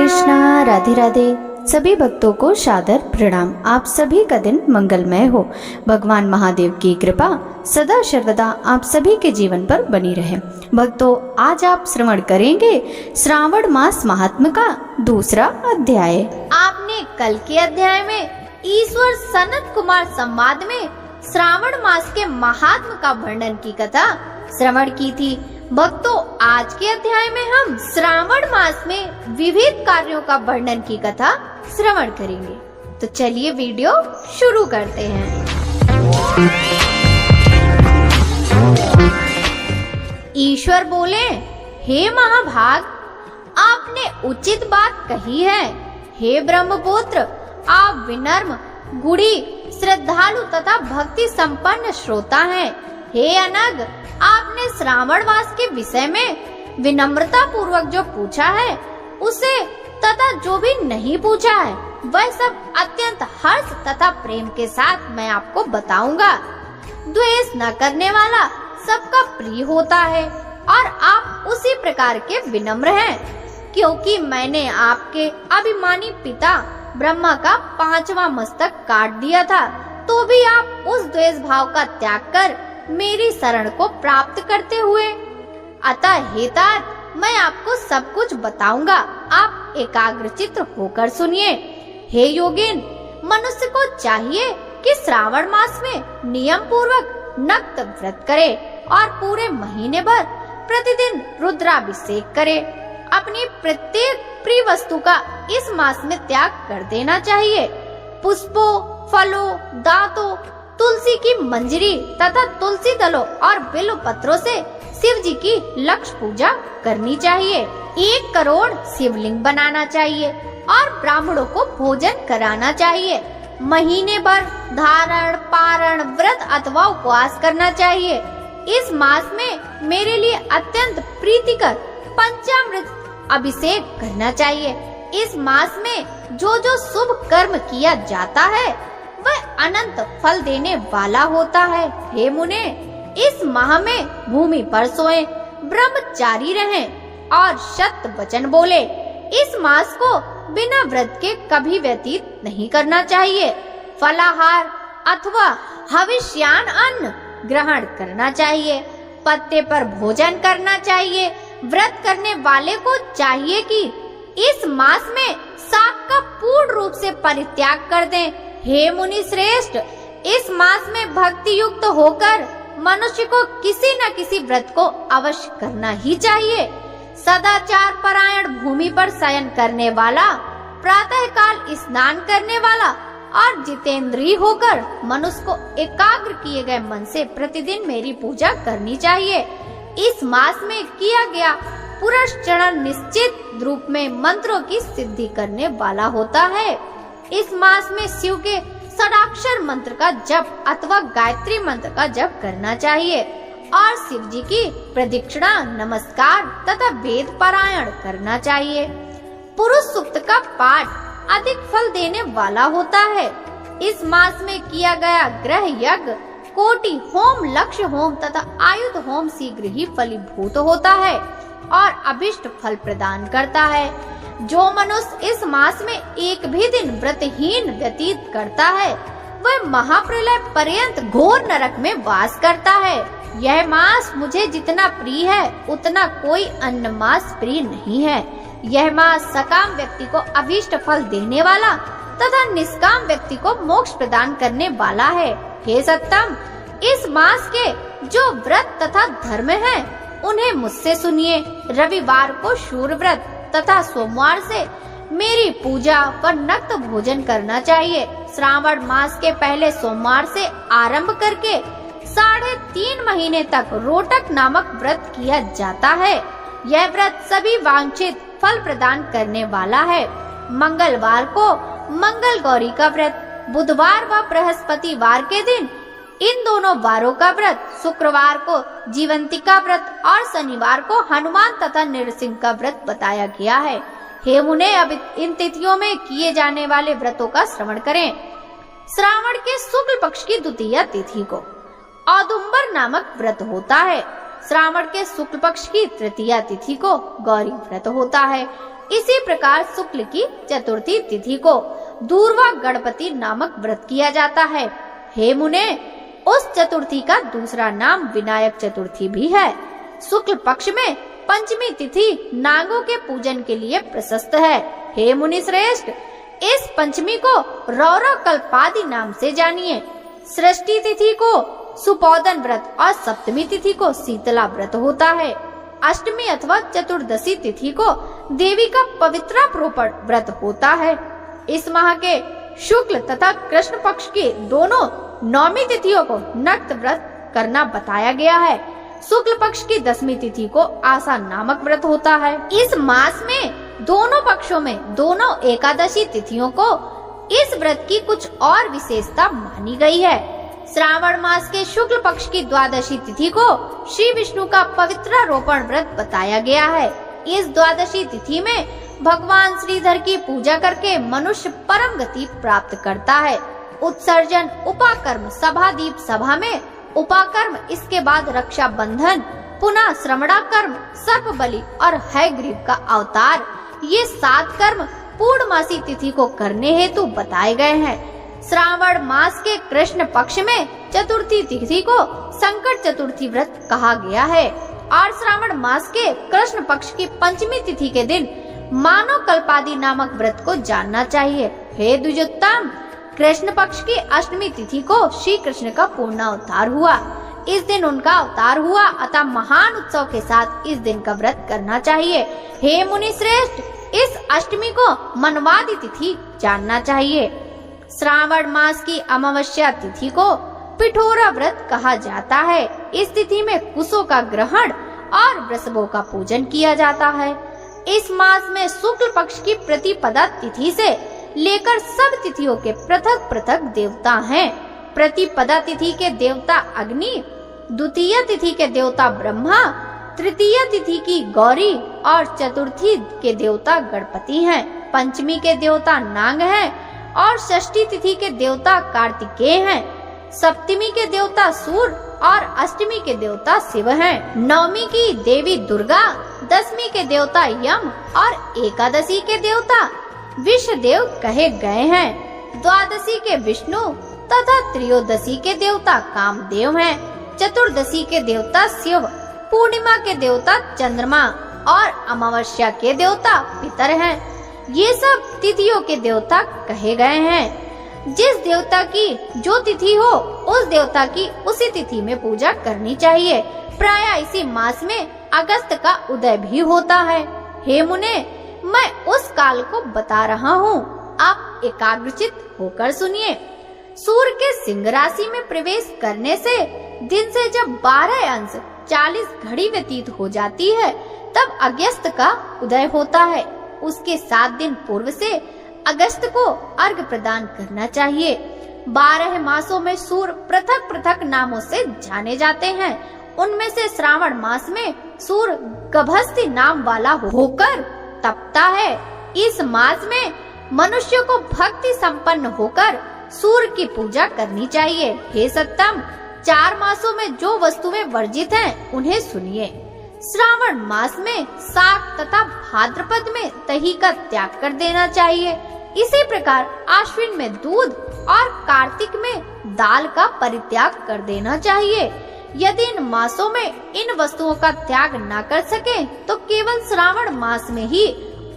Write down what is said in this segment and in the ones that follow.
कृष्णा। राधे राधे। सभी भक्तों को सादर प्रणाम। आप सभी का दिन मंगलमय हो। भगवान महादेव की कृपा सदा सर्वदा आप सभी के जीवन पर बनी रहे। भक्तों, आज आप श्रवण करेंगे श्रावण मास महात्म्य का दूसरा अध्याय। आपने कल के अध्याय में ईश्वर सनत कुमार संवाद में श्रावण मास के महात्म्य का वर्णन की कथा श्रवण की थी। भक्तों, आज के अध्याय में हम श्रावण मास में विविध कार्यों का वर्णन की कथा श्रवण करेंगे। तो चलिए वीडियो शुरू करते हैं। ईश्वर बोले, हे महाभाग, आपने उचित बात कही है। हे ब्रह्मपुत्र, आप विनम्र, गुणी, श्रद्धालु तथा भक्ति संपन्न श्रोता हैं। हे अनग, आपने श्रावण मास के विषय में विनम्रता पूर्वक जो पूछा है उसे तथा जो भी नहीं पूछा है वह सब अत्यंत हर्ष तथा प्रेम के साथ मैं आपको बताऊंगा। द्वेष न करने वाला सबका प्रिय होता है और आप उसी प्रकार के विनम्र हैं, क्योंकि मैंने आपके अभिमानी पिता ब्रह्मा का 5वां मस्तक काट दिया था, तो भी आप उस द्वेष भाव का त्याग कर मेरी शरण को प्राप्त करते हुए। अतः हे तात, मैं आपको सब कुछ बताऊंगा, आप एकाग्रचित्त होकर सुनिए। हे योगिन, मनुष्य को चाहिए कि श्रावण मास में नियम पूर्वक नक्त व्रत करे और पूरे महीने भर प्रतिदिन रुद्राभिषेक करे। अपनी प्रत्येक प्रिय वस्तु का इस मास में त्याग कर देना चाहिए। पुष्पों, फलों, दांतों, तुलसी की मंजरी तथा तुलसी दलों और बिल्व पत्रों से शिव जी की लक्ष्य पूजा करनी चाहिए। 1 करोड़ शिवलिंग बनाना चाहिए और ब्राह्मणों को भोजन कराना चाहिए। महीने भर धारण, पारण, व्रत अथवा उपवास करना चाहिए। इस मास में मेरे लिए अत्यंत प्रीतिकर पंचामृत अभिषेक करना चाहिए। इस मास में जो जो शुभ कर्म किया जाता है वह अनंत फल देने वाला होता है। हे मुने, इस माह में भूमि पर सोएं, ब्रह्मचारी रहें और सत्य वचन बोले। इस मास को बिना व्रत के कभी व्यतीत नहीं करना चाहिए। फलाहार अथवा हविष्यान अन्न ग्रहण करना चाहिए। पत्ते पर भोजन करना चाहिए। व्रत करने वाले को चाहिए कि इस मास में शाक का पूर्ण रूप से परित्याग कर दें। हे मुनि श्रेष्ठ, इस मास में भक्ति युक्त होकर मनुष्य को किसी न किसी व्रत को अवश्य करना ही चाहिए। सदाचार परायण भूमि पर शयन करने वाला, प्रातः काल स्नान करने वाला और जितेंद्रिय होकर मनुष्य को एकाग्र किए गए मन से प्रतिदिन मेरी पूजा करनी चाहिए। इस मास में किया गया पुरस्चरण निश्चित रूप में मंत्रों की सिद्धि करने वाला होता है। इस मास में शिव के षडाक्षर मंत्र का जप अथवा गायत्री मंत्र का जप करना चाहिए और शिव जी की प्रदक्षिणा, नमस्कार तथा वेद पारायण करना चाहिए। पुरुष सूक्त का पाठ अधिक फल देने वाला होता है। इस मास में किया गया ग्रह यज्ञ, कोटि होम, लक्ष्य होम तथा आयुध होम शीघ्र ही फलीभूत होता है और अभिष्ट फल प्रदान करता है। जो मनुष्य इस मास में एक भी दिन व्रतहीन व्यतीत करता है वह महाप्रलय पर्यंत घोर नरक में वास करता है। यह मास मुझे जितना प्रिय है उतना कोई अन्य मास प्रिय नहीं है। यह मास सकाम व्यक्ति को अभीष्ट फल देने वाला तथा निष्काम व्यक्ति को मोक्ष प्रदान करने वाला है। हे सत्तम, इस मास के जो व्रत तथा धर्म हैं उन्हें मुझसे सुनिए। रविवार को शूर व्रत तथा सोमवार से मेरी पूजा व नक्त भोजन करना चाहिए। श्रावण मास के पहले सोमवार से आरंभ करके 3.5 महीने तक रोटक नामक व्रत किया जाता है। यह व्रत सभी वांछित फल प्रदान करने वाला है। मंगलवार को मंगल गौरी का व्रत, बुधवार व बृहस्पतिवार के दिन इन दोनों वारों का व्रत, शुक्रवार को जीवंतिका व्रत और शनिवार को हनुमान तथा नृसिंह का व्रत बताया गया है। हे मुने, अब इन तिथियों में किए जाने वाले व्रतों का श्रवण करें। श्रावण के शुक्ल पक्ष की द्वितीया तिथि को औदुंबर नामक व्रत होता है। श्रावण के शुक्ल पक्ष की तृतीया तिथि को गौरी व्रत होता है। इसी प्रकार शुक्ल की चतुर्थी तिथि को दूर्वा गणपति नामक व्रत किया जाता है। हे मुने, उस चतुर्थी का दूसरा नाम विनायक चतुर्थी भी है। शुक्ल पक्ष में पंचमी तिथि नागों के पूजन के लिए प्रशस्त है। हे मुनि श्रेष्ठ, इस पंचमी को रौरव कल्पादि नाम से जानिए। सृष्टि तिथि को सुपोदन व्रत और सप्तमी तिथि को शीतला व्रत होता है। अष्टमी अथवा चतुर्दशी तिथि को देवी का पवित्रारोपण व्रत होता है। इस माह के शुक्ल तथा कृष्ण पक्ष की दोनों नौमी तिथियों को नक्त व्रत करना बताया गया है। शुक्ल पक्ष की 10वीं तिथि को आशा नामक व्रत होता है। इस मास में दोनों पक्षों में दोनों एकादशी तिथियों को इस व्रत की कुछ और विशेषता मानी गई है। श्रावण मास के शुक्ल पक्ष की द्वादशी तिथि को श्री विष्णु का पवित्रारोपण व्रत बताया गया है। इस द्वादशी तिथि में भगवान श्रीधर की पूजा करके मनुष्य परम गति प्राप्त करता है। उत्सर्जन, उपाकर्म, सभा दीप सभा में उपाकर्म, इसके बाद रक्षा बंधन, पुनः श्रवणाकर्म, सर्प बलि और हयग्रीव का अवतार, ये 7 कर्म पूर्णमासी तिथि को करने हेतु बताए गए हैं। श्रावण मास के कृष्ण पक्ष में चतुर्थी तिथि को संकट चतुर्थी व्रत कहा गया है और श्रावण मास के कृष्ण पक्ष की पंचमी तिथि के दिन मानव कल्पादि नामक व्रत को जानना चाहिए। हे द्विजोत्तम, कृष्ण पक्ष की अष्टमी तिथि को श्री कृष्ण का पूर्ण अवतार हुआ। इस दिन उनका अवतार हुआ, अतः महान उत्सव के साथ इस दिन का व्रत करना चाहिए। हे मुनि श्रेष्ठ, इस अष्टमी को मनवादि तिथि जानना चाहिए। श्रावण मास की अमावस्या तिथि को पिठोरा व्रत कहा जाता है। इस तिथि में कुशों का ग्रहण और वृषभों का पूजन किया जाता है। इस मास में शुक्ल पक्ष की प्रतिपदा तिथि से लेकर सब तिथियों के पृथक पृथक देवता हैं। प्रतिपदा तिथि के देवता अग्नि, द्वितीय तिथि के देवता ब्रह्मा, तृतीय तिथि की गौरी और चतुर्थी के देवता गणपति हैं। पंचमी के देवता नाग हैं और षष्ठी तिथि के देवता कार्तिकेय हैं। सप्तमी के देवता सूर्य और अष्टमी के देवता शिव हैं। नवमी की देवी दुर्गा, 10वीं के देवता यम और एकादशी के देवता विषदेव कहे गए हैं। द्वादशी के विष्णु तथा त्रयोदशी के देवता कामदेव हैं। चतुर्दशी के देवता शिव, पूर्णिमा के देवता चंद्रमा और अमावस्या के देवता पितर हैं। ये सब तिथियों के देवता कहे गए हैं। जिस देवता की जो तिथि हो, उस देवता की उसी तिथि में पूजा करनी चाहिए। प्राय इसी मास में अगस्त का उदय भी होता है। हे मुने, मैं उस काल को बता रहा हूँ, आप एकाग्रचित होकर सुनिए। सूर्य के सिंह राशि में प्रवेश करने से दिन से जब 12 अंश 40 घड़ी व्यतीत हो जाती है, तब अगस्त का उदय होता है। उसके 7 दिन पूर्व से अगस्त को अर्घ प्रदान करना चाहिए। 12 मासों में सूर्य पृथक पृथक नामों से जाने जाते हैं। उनमें से श्रावण मास में सूर्य गभस्ती नाम वाला होकर तपता है। इस मास में मनुष्य को भक्ति संपन्न होकर सूर्य की पूजा करनी चाहिए। हे सत्तम, 4 मासों में जो वस्तुएं वर्जित हैं, उन्हें सुनिए। श्रावण मास में शाक तथा भाद्रपद में दही का त्याग कर देना चाहिए। इसी प्रकार आश्विन में दूध और कार्तिक में दाल का परित्याग कर देना चाहिए। यदि इन मासों में इन वस्तुओं का त्याग न कर सके, तो केवल श्रावण मास में ही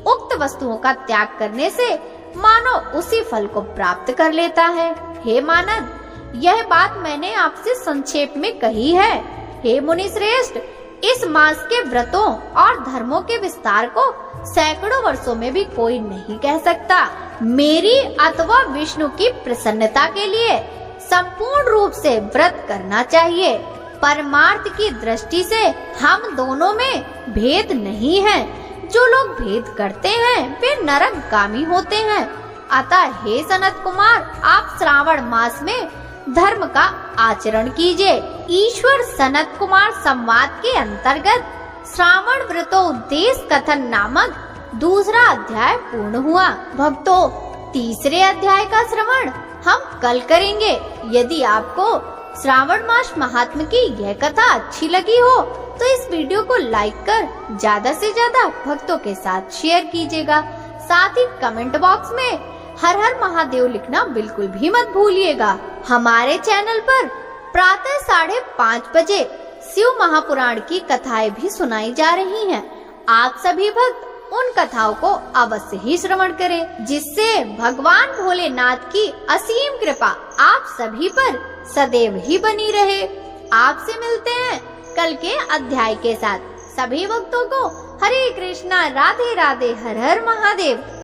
उक्त वस्तुओं का त्याग करने से मानव उसी फल को प्राप्त कर लेता है। हे मानद, यह बात मैंने आपसे संक्षेप में कही है। हे मुनि श्रेष्ठ, इस मास के व्रतों और धर्मों के विस्तार को सैकड़ों वर्षों में भी कोई नहीं कह सकता। मेरी अथवा विष्णु की प्रसन्नता के लिए संपूर्ण रूप से व्रत करना चाहिए। परमार्थ की दृष्टि से हम दोनों में भेद नहीं है। जो लोग भेद करते हैं वे नरकगामी होते हैं। अतः हे सनत कुमार, आप श्रावण मास में धर्म का आचरण कीजिए। ईश्वर सनत कुमार संवाद के अंतर्गत श्रावण व्रतोपदेश कथन नामक दूसरा अध्याय पूर्ण हुआ। भक्तों, तीसरे अध्याय का श्रवण हम कल करेंगे। यदि आपको श्रावण मास महात्म्य की यह कथा अच्छी लगी हो तो इस वीडियो को लाइक कर ज्यादा से ज्यादा भक्तों के साथ शेयर कीजिएगा। साथ ही कमेंट बॉक्स में हर हर महादेव लिखना बिल्कुल भी मत भूलिएगा। हमारे चैनल पर प्रातः 5:30 बजे शिव महापुराण की कथाएं भी सुनाई जा रही हैं। आप सभी भक्त उन कथाओं को अवश्य ही श्रवण करें, जिससे भगवान भोलेनाथ की असीम कृपा आप सभी पर सदैव ही बनी रहे। आपसे मिलते हैं कल के अध्याय के साथ। सभी भक्तों को हरे कृष्णा, राधे राधे, हर हर महादेव।